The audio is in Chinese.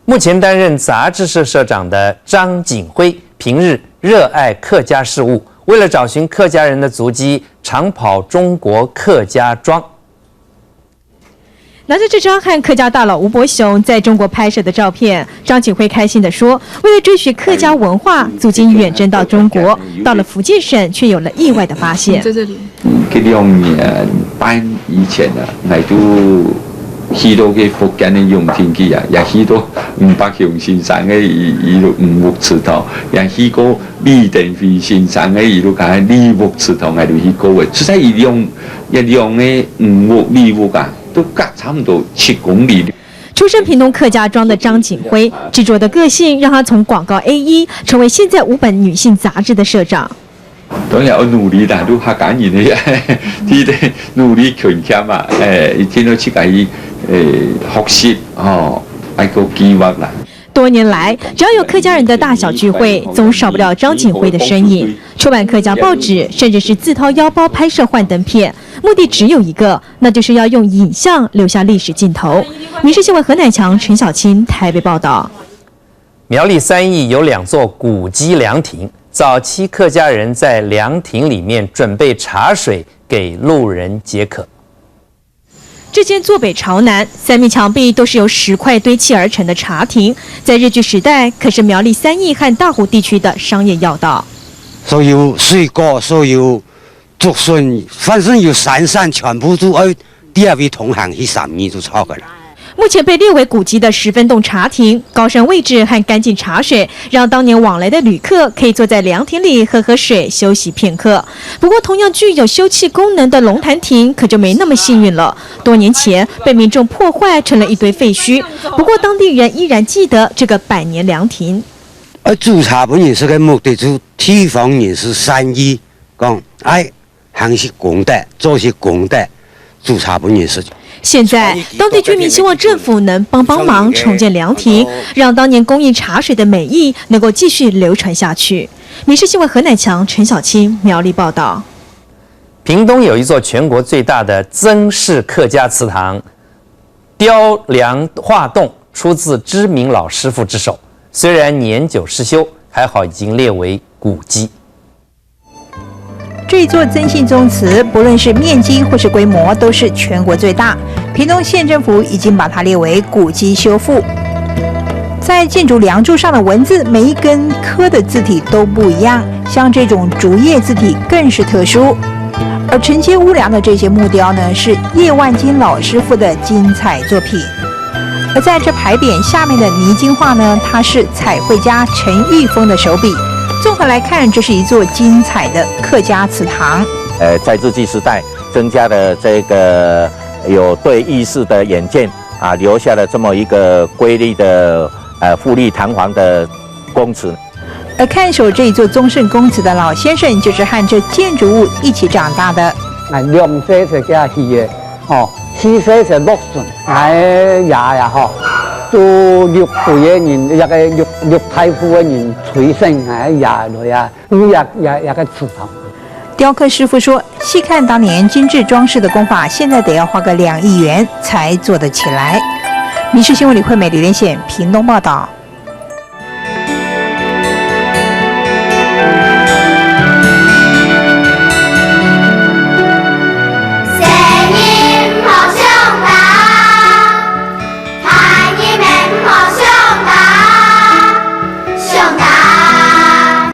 目前担任杂志社社长的张景辉，平日热爱客家事务，为了找寻客家人的足迹，常跑中国客家庄。拿着这张和客家大佬吴伯雄在中国拍摄的照片，张景辉开心地说：“为了追寻客家文化，足迹远征到中国，到了福建省却有了意外的发现。”在这里，2年半以前啊，我都去到嘅福建嘅永田區啊，也去到吳伯雄先生嘅一路吳木祠堂，也去過李登輝先生嘅一路講李木祠堂，我都去過嘅。實際一兩嘅吳木李木啊，都隔差唔多7公里。出身屏東客家莊的張景輝，執着的個性讓他從廣告 A1 成為現在5本女性雜誌的社長。當然我努力啦，都客家人嘅，啲哋努力勤儉啊，一天到7個學習哦，一個計劃啦。多年來，只要有客家人的大小聚會，總少不了張景輝的身影。出版客家報紙，甚至是自掏腰包拍攝幻燈片，目的只有一個，那就是要用影像留下歷史鏡頭。民視新聞何乃強、陳小青台北報道。苗栗3義有2座古蹟涼亭，早期客家人在涼亭裡面準備茶水給路人解渴。这间坐北朝南，3面墙壁都是由石块堆砌而成的茶亭，在日据时代可是苗栗3義和大湖地區的商業要道。所有水果、所有竹筍，反正有山全部都喺第2位同行去3面就抄嘅啦。目前被列为古蹟的10分洞茶亭，高山位置和干净茶水，让当年往来的旅客可以坐在凉亭里喝水休息片刻。不过，同样具有休憩功能的龙潭亭可就没那么幸运了。多年前被民众破坏成了一堆废墟，不过当地人依然记得这个100年凉亭。煮茶本人士嘅目的就地方人士善意講，行是公德，做是公德，煮茶本人士。现在，当地居民希望政府能帮忙重建凉亭，让当年供应茶水的美意能够继续流传下去。民视新闻何乃强、陈小青苗栗报道。屏东有一座全国最大的曾氏客家祠堂，雕梁画栋出自知名老师傅之手，虽然年久失修，还好已经列为古迹。这一座曾姓宗祠，不论是面积或是规模，都是全国最大。屏东县政府已经把它列为古迹修复。在建筑梁柱上的文字，每一根刻的字体都不一样，像这种竹叶字体更是特殊。而承接屋梁的这些木雕呢，是叶万金老师傅的精彩作品。而在这牌匾下面的泥金画呢，它是彩绘家陈玉峰的手笔。综合来看，这是一座精彩的客家祠堂。在日据时代增加了这个有对意识的眼见啊，留下了这么一个瑰丽的富丽堂皇的宫祠。而看守这一座宗盛公祠的老先生，就是和这建筑物一起长大的。2歲就叫去嘅，4歲就6歲，爺呀都6歲嘅人，一個6太傅嘅人隨身爺來啊，一個祠堂。雕刻師傅說，細看當年精緻裝飾的工法，現在得要花個2億元才做得起來。民視新聞李惠美、李連顯屏東報道。